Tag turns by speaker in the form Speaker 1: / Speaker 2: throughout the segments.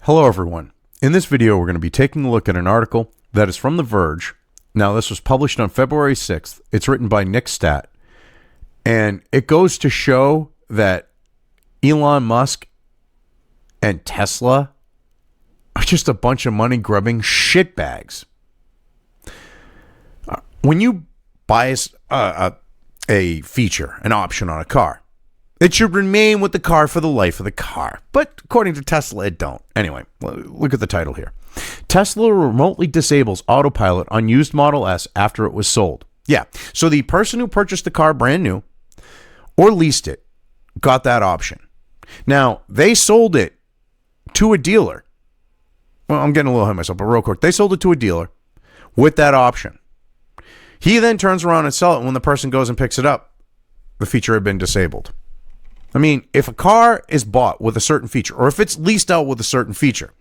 Speaker 1: Hello everyone. In this video we're going to be taking a look at an article that is from The Verge. Now this was published on February 6th. It's written by Nick Stat. And it goes to show that Elon Musk and Tesla are just a bunch of money grubbing shitbags. When you buy a feature, an option on a car, it should remain with the car for the life of the car. But according to Tesla, it don't. Anyway, look at the title here. Tesla remotely disables Autopilot on used Model S after it was sold. Yeah, so the person who purchased the car brand new or leased it got that option. Now, they sold it to a dealer. Well, I'm getting a little ahead of myself, but real quick. They sold it to a dealer with that option. He then turns around and sells it. When the person goes and picks it up, the feature had been disabled. I mean, if a car is bought with a certain feature, or if it's leased out with a certain feature,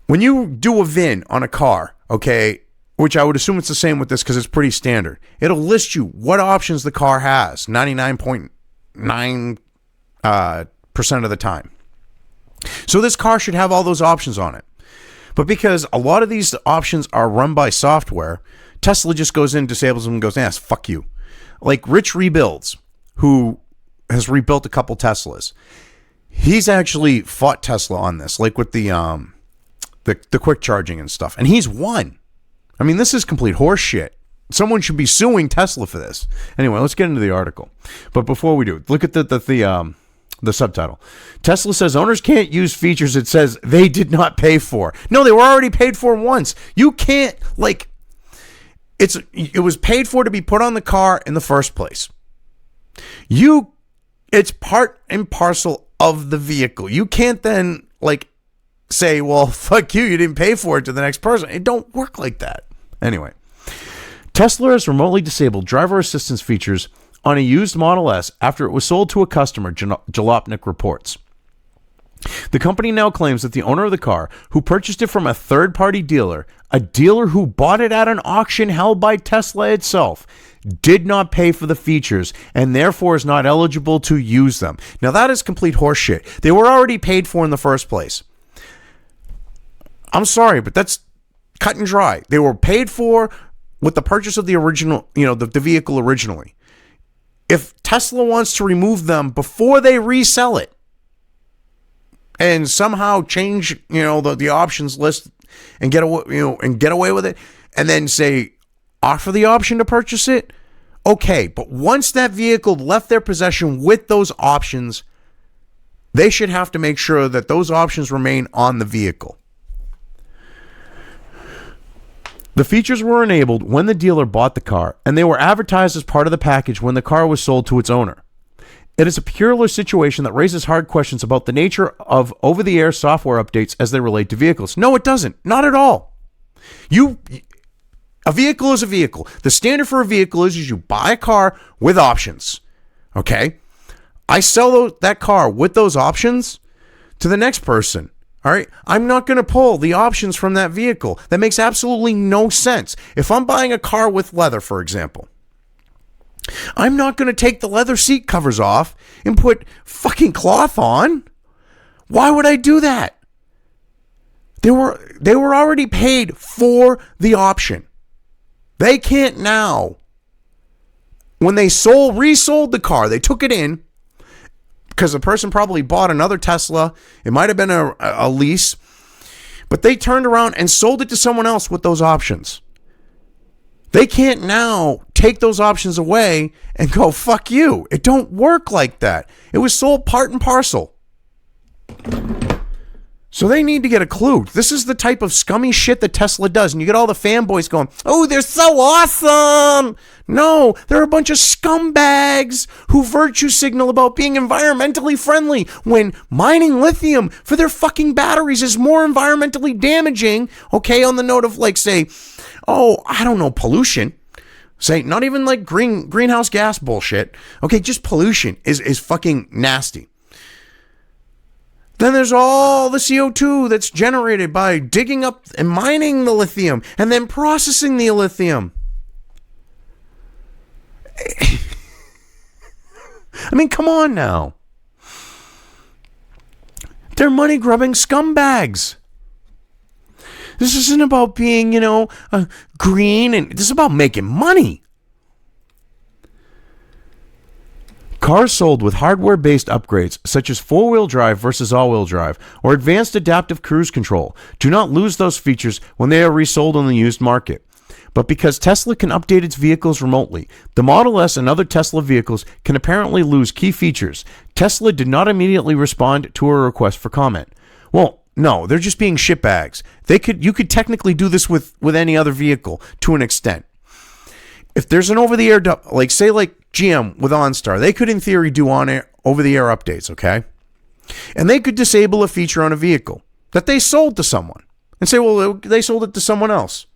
Speaker 1: when you do a VIN on a car, okay, which I would assume it's the same with this because it's pretty standard, it'll list you what options the car has 99.9% of the time. So this car should have all those options on it. But because a lot of these options are run by software, Tesla just goes in, disables them, and goes, fuck you. Like Rich Rebuilds, who has rebuilt a couple Teslas. He's actually fought Tesla on this, like with the quick charging and stuff. And he's won. I mean, this is complete horse shit. Someone should be suing Tesla for this. Anyway, let's get into the article. But before we do, look at the subtitle. Tesla says owners can't use features it says they did not pay for. No, they were already paid for once. You can't, it was paid for to be put on the car in the first place. It's part and parcel of the vehicle. You can't then say, well, fuck you didn't pay for it to the next person. It don't work like that. Anyway, Tesla has remotely disabled driver assistance features on a used Model S after it was sold to a customer, Jalopnik reports. The company now claims that the owner of the car, who purchased it from a third-party dealer, a dealer who bought it at an auction held by Tesla itself, did not pay for the features and therefore is not eligible to use them. Now that is complete horseshit. They were already paid for in the first place. I'm sorry, but that's cut and dry. They were paid for with the purchase of the original, the vehicle originally. If Tesla wants to remove them before they resell it and somehow change, the options list and get away with it, and then say offer the option to purchase it, okay. But once that vehicle left their possession with those options, they should have to make sure that those options remain on the vehicle. The features were enabled when the dealer bought the car, and they were advertised as part of the package when the car was sold to its owner. It is a peculiar situation that raises hard questions about the nature of over-the-air software updates as they relate to vehicles. No, it doesn't. Not at all. A vehicle is a vehicle. The standard for a vehicle is you buy a car with options. Okay? I sell that car with those options to the next person. All right? I'm not going to pull the options from that vehicle. That makes absolutely no sense. If I'm buying a car with leather, for example, I'm not going to take the leather seat covers off and put fucking cloth on. Why would I do that? They were already paid for the option. They can't now. When they resold the car, they took it in because the person probably bought another Tesla. It might have been a lease, but they turned around and sold it to someone else with those options. They can't now take those options away and go, fuck you. It don't work like that. It was sold part and parcel. So they need to get a clue. This is the type of scummy shit that Tesla does. And you get all the fanboys going, oh, they're so awesome. No, they're a bunch of scumbags who virtue signal about being environmentally friendly when mining lithium for their fucking batteries is more environmentally damaging, okay, on the note of say, pollution. Say, not even greenhouse gas bullshit. Okay, just pollution is fucking nasty. Then there's all the CO2 that's generated by digging up and mining the lithium and then processing the lithium. I mean, come on now. They're money-grubbing scumbags. This isn't about being, green, and this is about making money. Cars sold with hardware-based upgrades, such as four-wheel drive versus all-wheel drive, or advanced adaptive cruise control, do not lose those features when they are resold on the used market. But because Tesla can update its vehicles remotely, the Model S and other Tesla vehicles can apparently lose key features. Tesla did not immediately respond to a request for comment. Well, no, they're just being shitbags. You could technically do this with any other vehicle to an extent. If there's an over-the-air, like GM with OnStar, they could in theory do over-the-air updates, okay? And they could disable a feature on a vehicle that they sold to someone and say, well, they sold it to someone else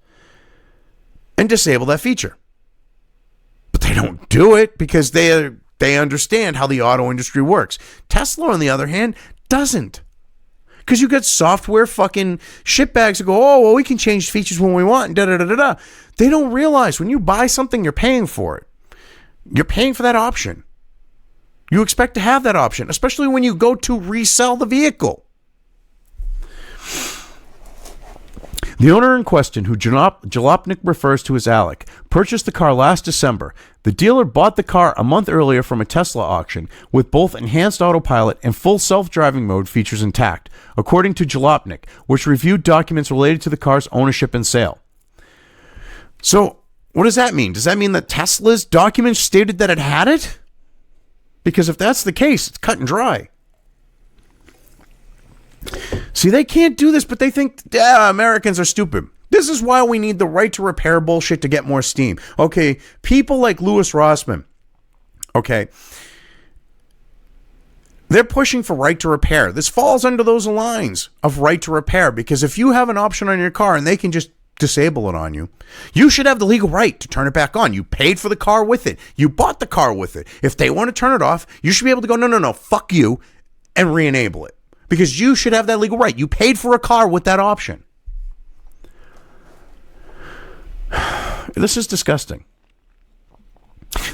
Speaker 1: and disable that feature. But they don't do it because they understand how the auto industry works. Tesla, on the other hand, doesn't. Because you got software fucking shitbags that go, oh, well, we can change features when we want, and da-da-da-da-da. They don't realize when you buy something, you're paying for it. You're paying for that option. You expect to have that option, especially when you go to resell the vehicle. The owner in question, who Jalopnik refers to as Alec, purchased the car last December. The dealer bought the car a month earlier from a Tesla auction with both enhanced autopilot and full self-driving mode features intact, according to Jalopnik, which reviewed documents related to the car's ownership and sale. So, what does that mean? Does that mean that Tesla's documents stated that it had it? Because if that's the case, it's cut and dry. See, they can't do this, but they think Americans are stupid. This is why we need the right to repair bullshit to get more steam. Okay, people like Louis Rossmann, okay, they're pushing for right to repair. This falls under those lines of right to repair, because if you have an option on your car and they can just disable it on you, you should have the legal right to turn it back on. You paid for the car with it. You bought the car with it. If they want to turn it off, you should be able to go, no, fuck you, and re-enable it. Because you should have that legal right. You paid for a car with that option. This is disgusting.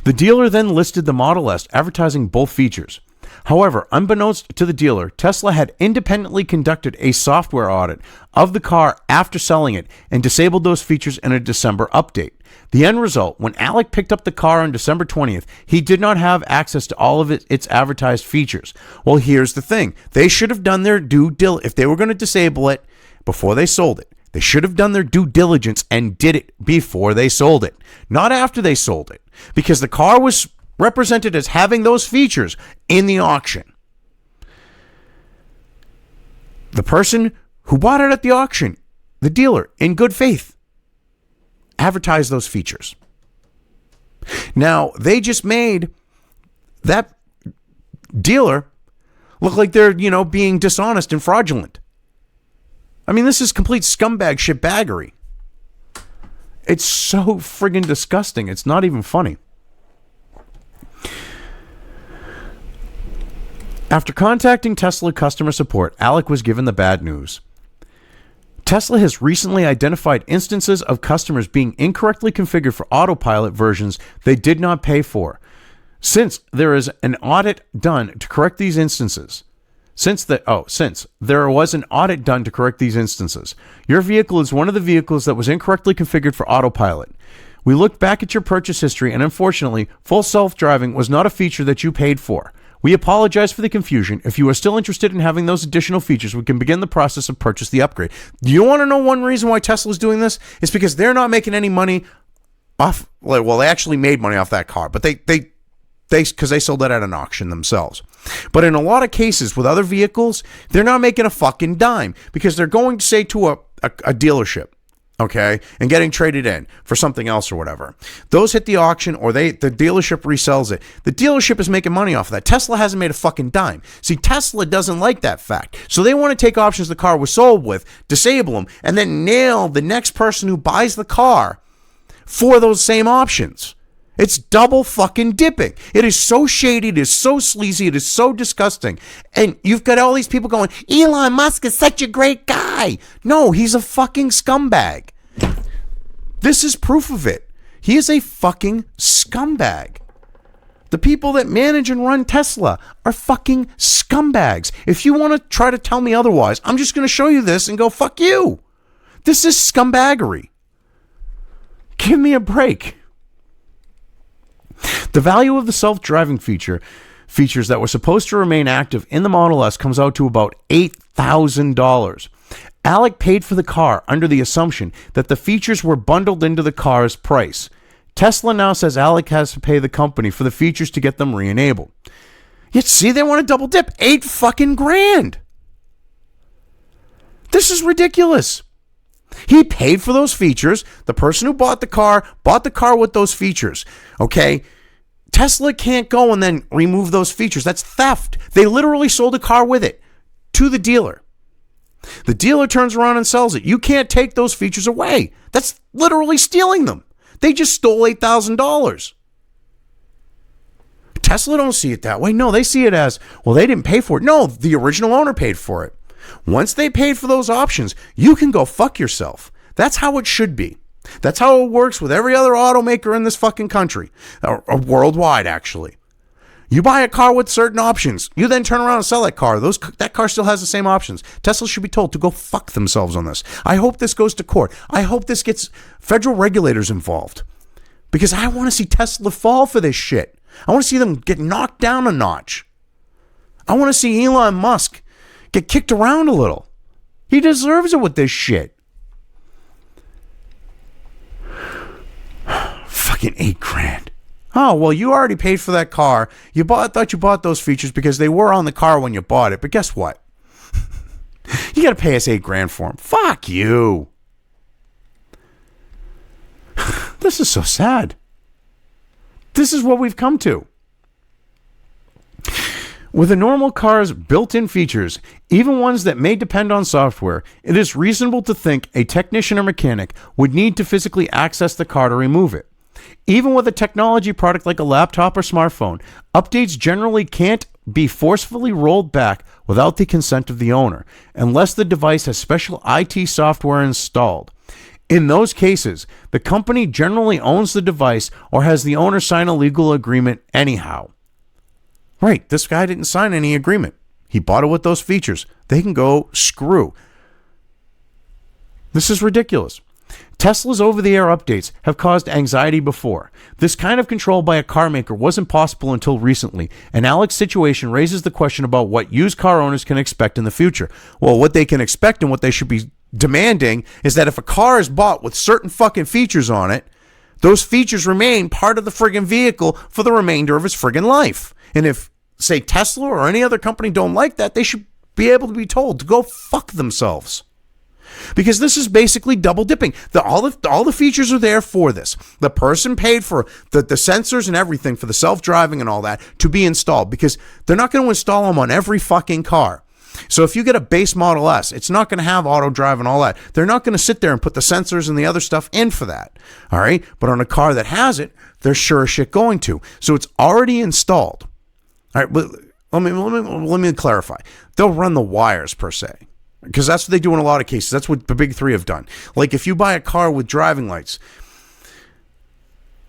Speaker 1: The dealer then listed the Model S, advertising both features. However, unbeknownst to the dealer, Tesla had independently conducted a software audit of the car after selling it and disabled those features in a December update. The end result, when Alec picked up the car on December 20th, he did not have access to all of its advertised features. Well, here's the thing. They should have done their due diligence. If they were going to disable it before they sold it, they should have done their due diligence and did it before they sold it, not after they sold it, because the car was represented as having those features in the auction. The person who bought it at the auction, the dealer, in good faith, advertised those features. Now, they just made that dealer look like they're, being dishonest and fraudulent. I mean, this is complete scumbag shitbaggery. It's so friggin' disgusting. It's not even funny. After contacting Tesla customer support, Alec was given the bad news. Tesla has recently identified instances of customers being incorrectly configured for Autopilot versions they did not pay for. Since there is an audit done to correct these instances, since there was an audit done to correct these instances, your vehicle is one of the vehicles that was incorrectly configured for Autopilot. We looked back at your purchase history, and unfortunately, full self-driving was not a feature that you paid for. We apologize for the confusion. If you are still interested in having those additional features, we can begin the process of purchase the upgrade. Do you want to know one reason why Tesla's doing this? It's because they're not making any money off. Well, they actually made money off that car, but they because they sold it at an auction themselves. But in a lot of cases with other vehicles, they're not making a fucking dime because they're going to say to a dealership, okay, and getting traded in for something else or whatever. Those hit the auction, or the dealership resells it. The dealership is making money off of that. Tesla hasn't made a fucking dime. See, Tesla doesn't like that fact. So they want to take options the car was sold with, disable them, and then nail the next person who buys the car for those same options. It's double fucking dipping. It is so shady. It is so sleazy. It is so disgusting. And you've got all these people going, Elon Musk is such a great guy. No, he's a fucking scumbag. This is proof of it. He is a fucking scumbag. The people that manage and run Tesla are fucking scumbags. If you want to try to tell me otherwise, I'm just going to show you this and go, fuck you. This is scumbaggery. Give me a break. The value of the self-driving features that were supposed to remain active in the Model S comes out to about $8,000. Alec paid for the car under the assumption that the features were bundled into the car's price. Tesla now says Alec has to pay the company for the features to get them re-enabled. Yet see, they want to double dip. $8 fucking grand. This is ridiculous. He paid for those features. The person who bought the car with those features. Okay? Tesla can't go and then remove those features. That's theft. They literally sold a car with it to the dealer. The dealer turns around and sells it. You can't take those features away. That's literally stealing them. They just stole $8,000. Tesla don't see it that way. No, they see it as, well, they didn't pay for it. No, the original owner paid for it. Once they paid for those options, you can go fuck yourself. That's how it should be. That's how it works with every other automaker in this fucking country, or worldwide, actually. You buy a car with certain options. You then turn around and sell that car. That car still has the same options. Tesla should be told to go fuck themselves on this. I hope this goes to court. I hope this gets federal regulators involved. Because I want to see Tesla fall for this shit. I want to see them get knocked down a notch. I want to see Elon Musk get kicked around a little. He deserves it with this shit. Fucking $8 grand. Oh, well, you already paid for that car. Thought you bought those features because they were on the car when you bought it. But guess what? You got to pay us $8 grand for them. Fuck you. This is so sad. This is what we've come to. With a normal car's built-in features, even ones that may depend on software, it is reasonable to think a technician or mechanic would need to physically access the car to remove it. Even with a technology product like a laptop or smartphone, updates generally can't be forcefully rolled back without the consent of the owner, unless the device has special IT software installed. In those cases, the company generally owns the device or has the owner sign a legal agreement anyhow. Right, this guy didn't sign any agreement. He bought it with those features. They can go screw. This is ridiculous. Tesla's over-the-air updates have caused anxiety before. This kind of control by a car maker wasn't possible until recently, and Alec's situation raises the question about what used car owners can expect in the future. Well, what they can expect and what they should be demanding is that if a car is bought with certain fucking features on it, those features remain part of the friggin' vehicle for the remainder of its friggin' life. And if, say, Tesla or any other company don't like that, they should be able to be told to go fuck themselves. Because this is basically double dipping. All the features are there for this. The person paid for the sensors and everything for the self-driving and all that to be installed, because they're not going to install them on every fucking car. So if you get a base Model S, it's not going to have auto drive and all that. They're not going to sit there and put the sensors and the other stuff in for that. All right. But on a car that has it, they're sure as shit going to. So it's already installed. All right. But let me clarify. They'll run the wires per se, because that's what they do in a lot of cases. That's what the big three have done. Like if you buy a car with driving lights,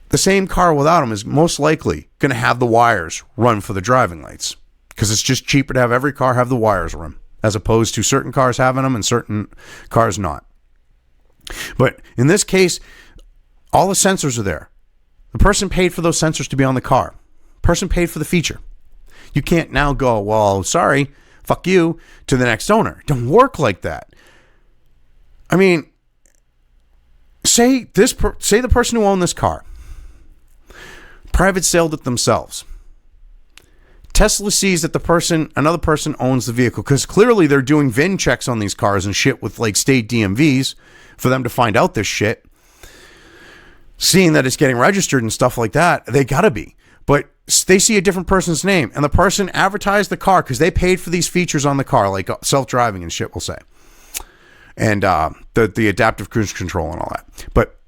Speaker 1: the same car without them is most likely going to have the wires run for the driving lights, because it's just cheaper to have every car have the wires run, as opposed to certain cars having them and certain cars not. But in this case, all the sensors are there. The person paid for those sensors to be on the car. The person paid for the feature. You can't now go, well, sorry, fuck you, to the next owner. It don't work like that. I mean, say the person who owned this car private saled it themselves. Tesla sees that another person owns the vehicle, because clearly they're doing VIN checks on these cars and shit with like state DMVs for them to find out this shit. Seeing that it's getting registered and stuff like that, they gotta be. But they see a different person's name, and the person advertised the car because they paid for these features on the car, like self-driving and shit, we'll say. And the adaptive cruise control and all that. But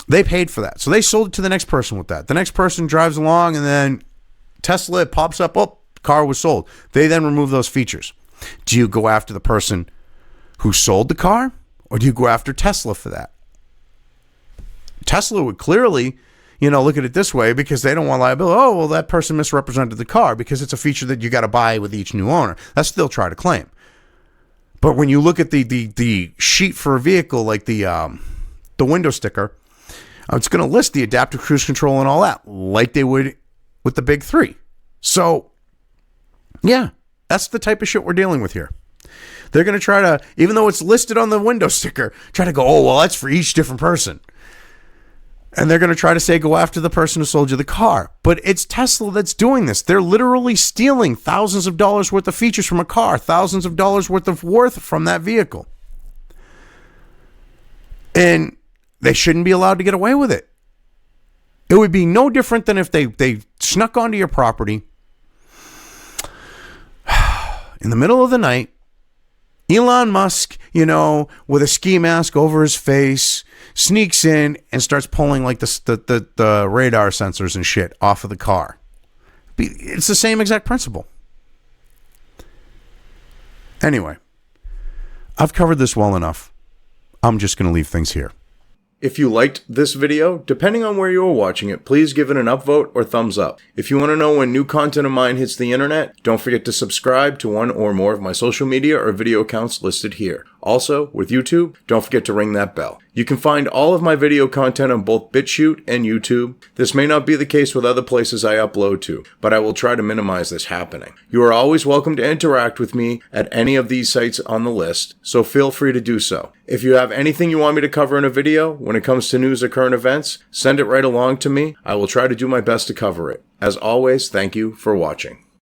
Speaker 1: they paid for that. So they sold it to the next person with that. The next person drives along, and then Tesla pops up, oh, car was sold. They then remove those features. Do you go after the person who sold the car, or do you go after Tesla for that? Tesla would clearly, look at it this way, because they don't want liability. Oh, well, that person misrepresented the car because it's a feature that you got to buy with each new owner. That's still try to claim. But when you look at the sheet for a vehicle, like the window sticker, it's going to list the adaptive cruise control and all that, like they would with the big three. So, yeah, that's the type of shit we're dealing with here. They're going to try to, even though it's listed on the window sticker, try to go, oh, well, that's for each different person. And they're going to try to say, go after the person who sold you the car. But it's Tesla that's doing this. They're literally stealing thousands of dollars worth of features from a car, thousands of dollars worth of worth from that vehicle. And they shouldn't be allowed to get away with it. It would be no different than if they snuck onto your property in the middle of the night. Elon Musk, with a ski mask over his face, sneaks in and starts pulling like the radar sensors and shit off of the car. It's the same exact principle. Anyway, I've covered this well enough. I'm just going to leave things here. If you liked this video, depending on where you are watching it, please give it an upvote or thumbs up. If you want to know when new content of mine hits the internet, don't forget to subscribe to one or more of my social media or video accounts listed here. Also, with YouTube, don't forget to ring that bell. You can find all of my video content on both BitChute and YouTube. This may not be the case with other places I upload to, but I will try to minimize this happening. You are always welcome to interact with me at any of these sites on the list, so feel free to do so. If you have anything you want me to cover in a video, when it comes to news or current events, send it right along to me. I will try to do my best to cover it. As always, thank you for watching.